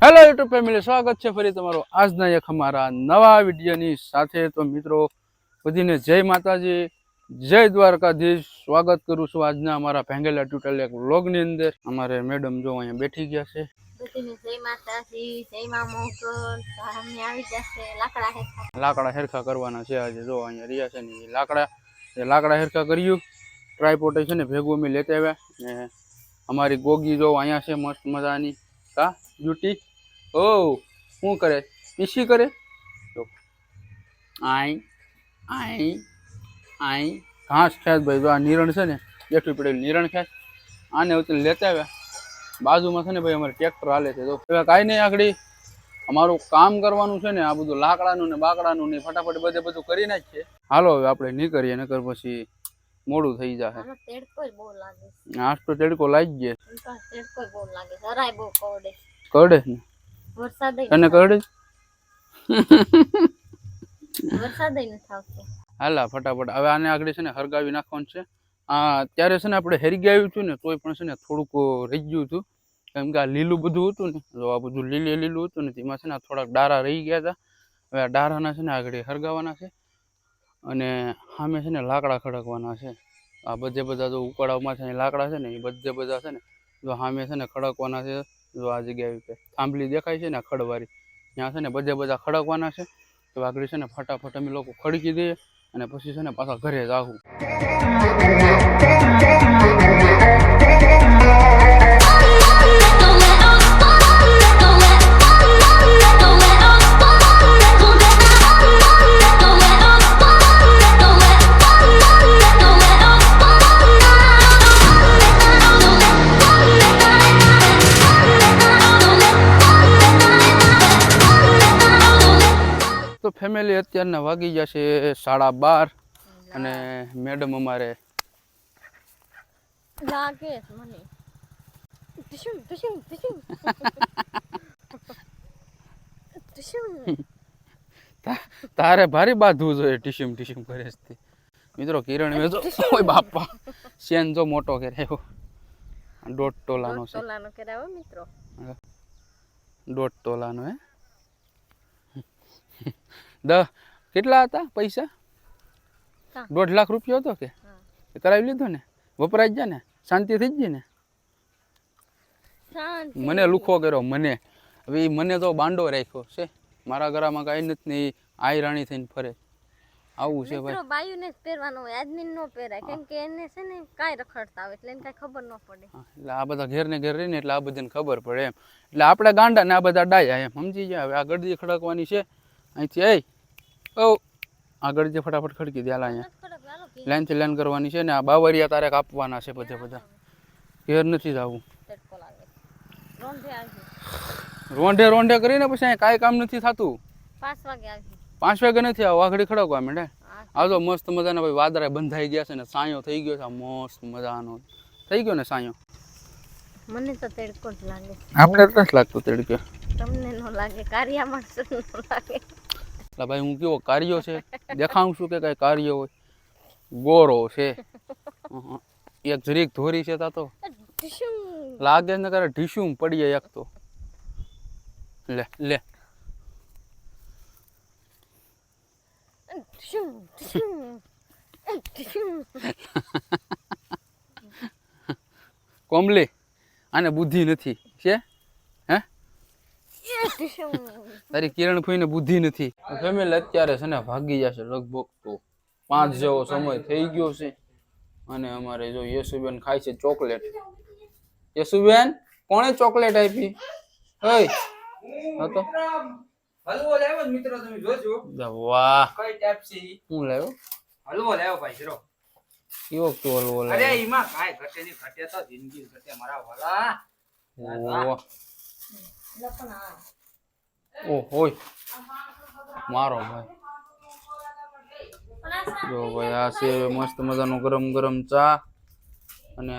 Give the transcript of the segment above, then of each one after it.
Hello YouTube family, સ્વાગત છે ફરી તમારું આજના એક અમારા નવા વિડીયોની સાથે। તો મિત્રો બધીને જય માતાજી, જય દ્વારકાધીશ। સ્વાગત કરું છું આજના અમારા ભેંગેલા ટ્યુટોરિયલ એક વ્લોગની અંદર। અમારે મેડમ જો અહીંયા બેઠી ગયા છે। બધીને જય માતાજી, જય મા મોગલ। અમે આવી જશે લાકડા હેરખા કરવાના છે આજે। જો અહીંયા રહ્યા છે ને લાકડા હેરખા કર્યું। ટ્રાયપોર્ટ છે ને ભેગું અમે લેતા આવ્યા ને અમારી ગોગી જો અહીંયા છે મસ્ત મજાની કા બ્યુટી। ઓ શું કરે, પીસી કરે તો આઈ આઈ આઈ ઘાસ ખેંચ ભાઈ। જો આ નિરણ છે ને બેઠું પડેલું નિરણ ખેંચ, આને ઉતરી લેતા આવ્યા। બાજુમાં છે ને ભાઈ અમારે ટ્રેક્ટર હાલે છે। તો કાંઈ નહીં, આગળ અમારું કામ કરવાનું છે ને આ બધું લાકડાનું ને બાકડાનું ને ફટાફટ બધું કરી નાખીએ। હાલો હવે આપણે નીકળીએ, નકર પછી મોડું થઈ જશે। આજ તો તડકો લાગી ગયો, કરડે ને તને કરડે હાલા ફટાફટ હવે આને આગળ છે ને હરગાવી નાખવાનું છે। અત્યારે છે ને આપણે હેરગી આવ્યું હતું ને તોય પણ છે ને થોડુંક રહી ગયું હતું, કેમ કે આ લીલું બધું હતું ને, જો આ બધું લીલું હતું ને તેમાં છે ને થોડાક ડારા રહી ગયા હતા। હવે આ ડારાના છે ને આગળ હરગાવાના છે અને સામે છે ને લાકડા ખડકવાના છે। આ બધા જો ઉકાળામાં છે લાકડા છે ને એ બધા છે ને જો સામે છે ને ખડકવાના છે। જો આ જગ્યાએ થાંભલી દેખાય છે ને ખડવારી, ત્યાં છે ને બધા ખડકવાના છે। તો આગળ છે ને ફટાફટ અમે લોકો ખડકી દઈએ અને પછી છે ને પાછા ઘરે જ આવું। તો ફેમિલી અત્યારના વાગી જશે 12:30 અને મેડમ અમારે લાગે મને તારે ભારી બાંધવું જોઈએ, ટીશ્યુમ કરે છે મિત્રો। કિરણ વેજો ઓય બાપા શેન જો મોટો કર્યો, 1.5 તોલાનો છે મિત્રો, 1.5 તોલાનો હે। કેટલા હતા પૈસા? 1.5 લાખ રૂપિયા હતો કે કરાવી લીધો ને, વપરાઈ ગયા ને, શાંતિ થઈ ગઈ ને? મને લુખો કર્યો મને, હવે મને તો બાંડો રાખ્યો છે। મારા ઘરમાં કાંઈ નથી ને આઈ રાણી થઈને ફરે, આવું છે ભાઈ। બાયુને જ પહેરવાનો હોય, આદમી નો પહેરાય, કેમ કે એને છે ને કાંઈ રખડતા હોય એટલે એને કાંઈ ખબર ન પડે। એટલે આ બધા ઘેર ને ઘેર રહીને એટલે આ બધાને ખબર પડે એમ, એટલે આપણે ગાંડા ને આ બધા ડાયા એમ, સમજી જાય। હવે આ ગળદી ખડકવાની છે અહીંથી, આગળ જે ફટાફટ ખડકી દે, હાલ અહીંયા લાઈનથી લાઈન કરવાની છે ને આ બાવરિયા તારે કાપવાના છે બધા ઘેર નથી જવું। રોંઢે કરીને પછી અહીંયા કાંઈ કામ નથી થતું। 5 વાગે નથી આવું, આગળ ખડકવા માંડે। આવજો મસ્ત મજાના ભાઈ વાદળા બંધાઈ ગયા છે ને સાયો થઈ ગયો છે, મસ્ત મજાનો થઈ ગયો ને સાયો। મને તો તડકો જ લાગે, આપણે નથી લાગતો તડકો, તમને ન લાગે, કાર્યા માણસો ન લાગે। એટલે ભાઈ હું કેવો કાર્યો છે દેખાઉં છું કે કઈ કાર્ય હોય? ગોરો છે, એક જરીક ધોરી છે તા તો લાગે ને કરે ઢીશું પડીએ એક તો। લે કોમલી આને બુદ્ધિ નથી છે હે? તારી કિરણ ફોઈને બુદ્ધિ નથી। ફેમિલી અત્યારે છે ને ભાગી જશે લગભગ તો 5 જેવો સમય થઈ ગયો છે અને અમારે જો યશુબેન ખાય છે ચોકલેટ। યશુબેન કોણે ચોકલેટ આપી? હતો હલવો લાવ્યો મિત્રો, તમે જોજો। વાહ, કઈ ટાઈપ છે હું લાવ્યો? હલવો લાવ્યો ભાઈ જરો। કેવો તો હલવો અરે લાવ્યો? ઈમાં કાઈ ઘટે ની, ઘટે તો જિંદગી ઘટે મારા વાલા। વાહ, ઓ હોય મારો ભાઈ। જો ભાઈ આ છે મસ્ત મજાનું ગરમ ગરમ ચા અને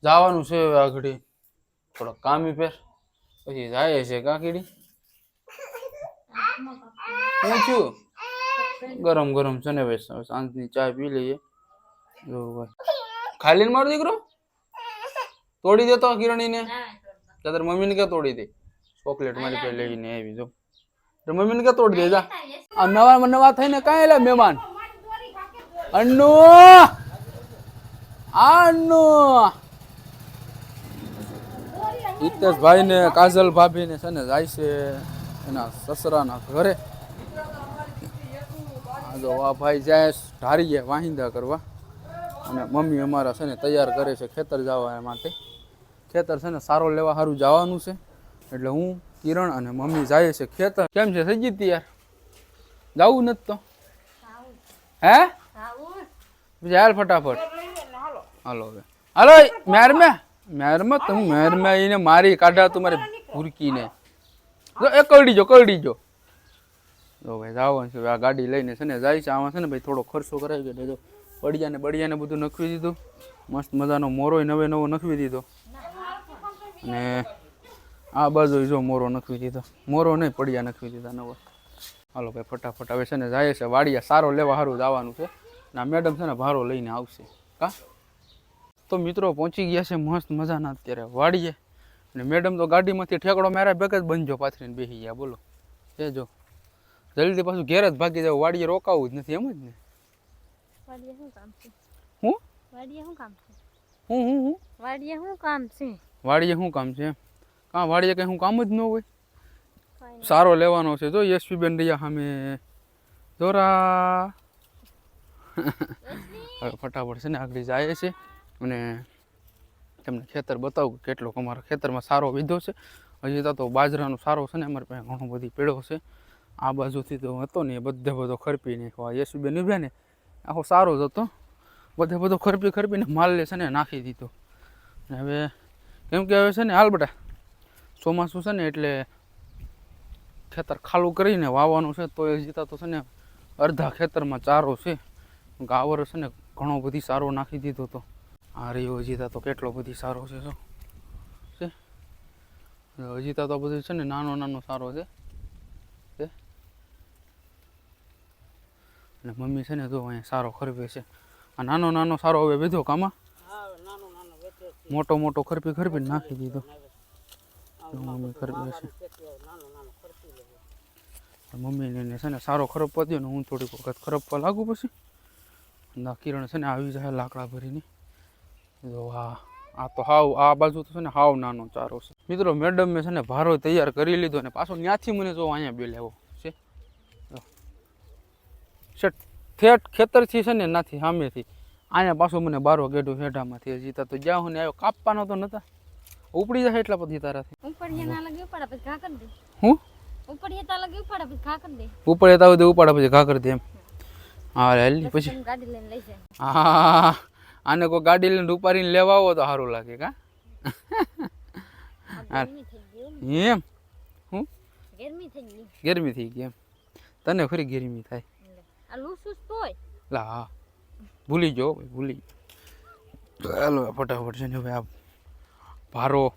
જવાનું છે હવે આગળ થોડા કામી ફેર, પછી જાય છે કાકીડી। શું થયું? ગરમ ગરમ છે ને ભાઈ, સાંજની ચા પી લઈએ। જો ભાઈ ખાલી મારો દીકરો તોડી દેતો કિરણીને, કે તાર મમ્મીને કે તોડી દે? ચોકલેટ મારી પાસે લઈને આવી જો તો મમ્મીને કે તોડ દે જા આ નવા થઈને કાંઈ એલા મહેમાન અન્નુ અન્નુ હિતેશભાઈ ને કાજલ ભાભી ને છે ને જાય છે એના સસરાના ઘરે આ જો આ ભાઈ જાય ઢારીએ વાહિંદા કરવા અને મમ્મી અમારા છે ને તૈયાર કરે છે ખેતર જવા માટે ખેતર છે ને સારો લેવા સારું જવાનું છે એટલે હું કિરણ અને મમ્મી જાય છે ખેતર કેમ છે થઈ ગઈ તૈયાર જવું નથી તો હે પછી હાલ ફટાફટ હાલો હવે હાલો મેરમાં તમે મેરમાં એને મારી કાઢા તમારે ભૂરકીને જો એ કરડી જો ભાઈ જવાનું છે આ ગાડી લઈને છે ને જાય છે આમાં છે ને ભાઈ થોડો ખર્ચો કરાવી ગયો જો બળિયાને બધું નખવી દીધું મસ્ત મજાનો મોરો નવો નખવી દીધો અને આ બાજુ જો મોરો નખવી દીધો મોરો નહીં પડિયા નખવી દીધા નવો હાલો ભાઈ ફટાફટ હવે છે ને જાય છે વાડિયા સારો લેવા સારું જવાનું છે ના મેડમ છે ને ભારો લઈને આવશે કા તો મિત્રો પહોંચી ગયા છે મસ્ત મજાના અત્યારે વાડીએ અને મેડમ તો ગાડીમાંથી ઠેકડો મારા બેગ જ બંધજો પાથરીને બેસી ગયા બોલો એ જો જલ્દી પાછું ઘેર જ ભાગી જાવ વાડીએ રોકાવું જ નથી એમ જ ને વાડીએ શું કામ છે હું વાડીએ શું કામ છે હું વાડીએ શું કામ છે વાડીએ શું કામ છે કાં વાડીએ કંઈ હું કામ જ ન હોય સારો લેવાનો છે જો યશવી બેન રહ્યા સામે દોરા હવે ફટાફટ છે ને આગળ જાય છે અને તમને ખેતર બતાવું કેટલો અમારા ખેતરમાં સારો વિધો છે હજી તો બાજરાનો સારો છે ને અમારી પાસે ઘણો બધી પેડો છે આ બાજુથી તો હતો ને એ બધો ખરપી નાખ્યો યશુબેન ઉભ્યા ને આખો સારો જ હતો બધો ખરપીને માલ છે ને નાખી દીધો હવે કેમ કે હવે છે ને હાલ બેટા ચોમાસું છે ને એટલે ખેતર ખાલું કરીને વાવવાનું છે તો એ જીતા તો છે ને અડધા ખેતરમાં ચારો છે આ વર્ષ છે ને ઘણો બધી સારો નાખી દીધો તો આ રહ્યો હજીતા તો કેટલો બધી સારો છે જો છે હજીતા તો બધું છે ને નાનો સારો છે અને મમ્મી છે ને જો અહીંયા સારો ખરપે છે આ નાનો સારો હવે વેધો કામાં મોટો ખરપીને નાખી દીધો મમ્મી ખરપે છે મમ્મીને છે ને સારો ખરપવા દો ને હું થોડીક વખત ખરપવા લાગુ પછી ના કિરણ છે ને આવી જાય લાકડા ભરીને જો આ તો આ બાજુ તો છે ને હાવ નાનો ચારો છે મિત્રો મેડમ મેં છે ને ભારો તૈયાર કરી લીધો ને પાછો ત્યાંથી મને જો અહીંયા બે લેવો છે ઠેઠ ખેતરથી છે ને નાથી સામેથી અહીંયા પાછો મને બારો ગેડો હેઠામાંથી હજી તો જ્યાં હું ને આવ્યો કાપવાનો તો નતા ઉપડી જાય એટલા પછી તારાથી ઉપડીએ ના લગે ઉપાડા પછી ઘા કરી દે હું ઉપડીએ તા લગે ઉપાડા પછી ઘા કરી દે ઉપડે તાવ દે ઉપાડા પછી ઘા કરી દે એમ હા હાલ પછી ગાડી લઈને લઈ જાય હા આને કોઈ ગાડી લઈને ઉપાડીને લેવા આવો તો સારું લાગે કા એમ હું ગરમી થઈ ગઈ એમ તને ફરી ગરમી થાય આ લૂસુસ તોય લા હા ભૂલી જાઓ ભૂલી ચાલો ફટાફટ છે ને હવે આ ભારો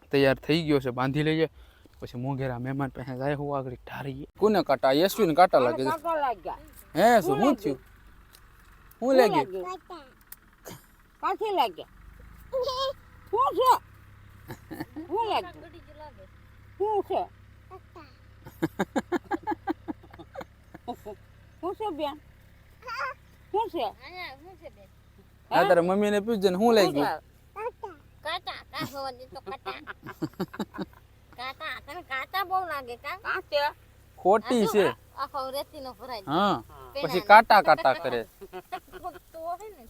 તૈયાર થઈ ગયો છે બાંધી લઈએ પછી મોંઘેરા મહેમાન પાસે જાય હું આગળ ઠારીએ કોને કાંટા યશવીને કાંટા લાગે છે હે શું હું થયું હું લાગે કાંથી લાગ્યા શું છે શું લાગ્યું શું છે શું છે બેન શું છે આ તારા મમ્મીને પૂછજે ને હું લાગ્યું કાટા કા હોવાની તો કાટા કાટા તને કાટા બહુ લાગે કા કાંતે ખોટી છે આખો રેતીનો ભરાઈ હા પછી કાટા કરે તો હે ને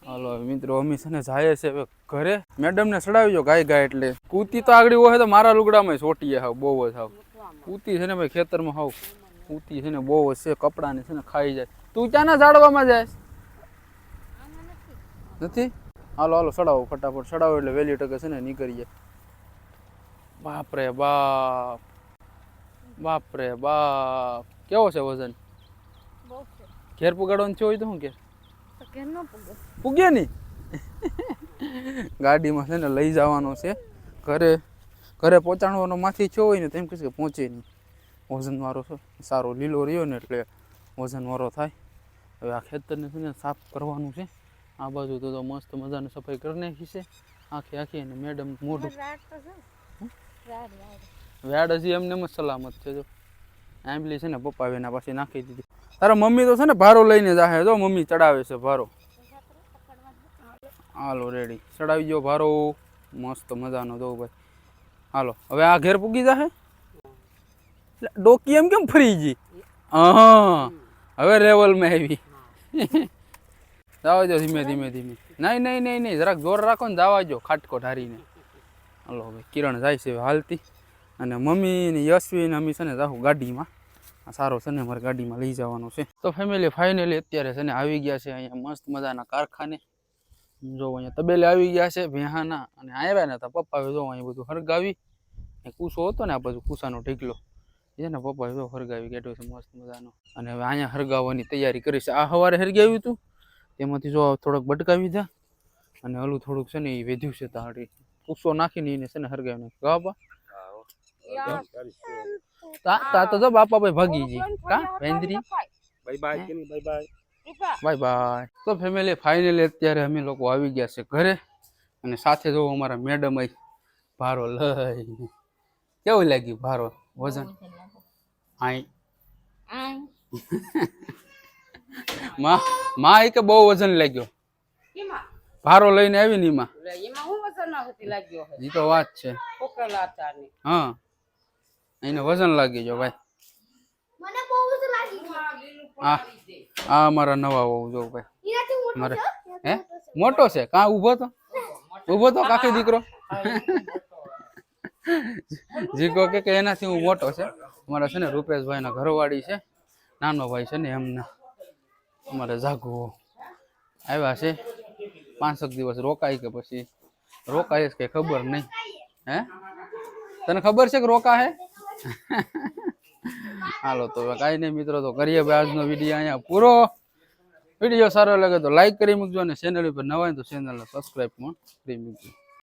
હાલો મિત્રો અમે છે ને જાય છે હવે ઘરે મેડમ ને સડાવજો ગાય એટલે કૂતી તો આગળ હોય તો મારા લુગડામાં સોટીએ હાવ બહુ જ હાવ કૂતી છે ને ભાઈ ખેતરમાં હાવ કૂતી છે ને બહુ જ છે કપડાને છે ને ખાઈ જાય તું ક્યાંના ઝાડવામાં જાય નથી હાલો સડાવો ફટાફટ સડાવો એટલે વહેલી ટકે છે ને નીકળીએ બાપરે બાપ કેવો છે વજન બહુ છે ઘેર પુગાડવાનું છે હોય તો શું કે તો કેમ ન પૂગે પૂગે નહીં ગાડીમાં છે ને લઈ જવાનો છે ઘરે પહોંચાડવાનો માથી થયો હોય ને તેમ કહેશે કે પહોંચે નહીં વજનવાળો છે સારો લીલો રહ્યો ને એટલે વજનવાળો થાય હવે આ ખેતરને છે ને સાફ કરવાનું છે આ બાજુ તો મસ્ત મજાની સફાઈ કરી નાખી છે આખી અને મેડમ મોઢું રાત તો છે રાત વેડ હજી એમને એમ જ સલામત છે જો આંબલી છે ને પપ્પા એના પાછી નાખી દીધી. તારા મમ્મી તો છે ને ભારો લઈને જાહે જો મમ્મી ચડાવે છે ભારો. હાલો રેડી ચડાવી ગયો ભારો મસ્ત મજાનો જો ભાઈ. હાલો હવે આ ઘેર પૂગી જાહે. ડોકી એમ કેમ ફરી ગઈ? હા હવે લેવલમાં આવી. જવા દો ધીમે ધીમે ધીમે. નહીં જરાક જોર રાખો ને જવા દો ખાટકો ઢારીને. હાલો હવે કિરણ જાય છે હાલતી અને મમ્મી ને યશવી ને અમે છે ને જાઉં ગાડીમાં. આ સારો છે ને અમારે ગાડીમાં લઈ જવાનો છે. તો ફેમિલી ફાઇનલી અત્યારે છે ને આવી ગયા છે અહીંયા મસ્ત મજાના કારખાને. જો અહીંયા તબેલે આવી ગયા છે ભેહાના અને આવ્યા ને તો પપ્પાએ જો અહીં બધું હરગાવી કૂસો હતો ને આ બધું કૂસાનો ઢીકલો છે ને પપ્પાએ જો હરગાવી કાઢ્યો છે મસ્ત મજાનો. અને હવે અહીંયા હરગાવવાની તૈયારી કરી છે. આ સવારે હરગાવ્યું હતું તેમાંથી જો થોડોક બટકાવી દે અને હલું થોડુંક છે ને એ વેધ્યું છે તાળી કૂસો નાખીને એને છે ને હરગાવી નાખ્યું. તા તો જો બાપા ભાઈ ભાગી ગઈ કા વેન્દ્રી. બાય બાય કે નહીં? Bye bye. Bye bye. તો ફેમિલી ફાઇનલી અત્યારે અમે લોકો આવી ગયા છે ઘરે અને સાથે જો અમારા મેડમ અહીં ભારો લઈ. કેવું લાગ્યું ભારો વજન? આઈ માં એ કે બહુ વજન લાગ્યો ભારો લઈને આવી ને એમાં. ઈ તો વાત છે. હા એને વજન લાગી ગયો ભાઈ. મને બહુ જ લાગી આ અમારા નવા હોવું જો ભાઈ મારે હે મોટો છે કાં ઊભો તો કાકી દીકરો જીગો કે એનાથી હું મોટો છે. અમારા છે ને રૂપેશભાઈ ના ઘરવાળી છે નાનો ભાઈ છે ને એમના અમારે જાગવો આવ્યા છે 5 દિવસ રોકાય કે પછી રોકાય કે ખબર નહીં. હે તને ખબર છે કે રોકા હે? હાલો તો કાંઈ નહીં મિત્રો તો કરીએ ભાઈ આજનો વિડીયો અહીંયા પૂરો. વિડીયો સારો લાગે તો લાઈક કરી મૂકજો અને ચેનલ ઉપર નવા હોય તો ચેનલને સબસ્ક્રાઈબ પણ કરી મૂકજો.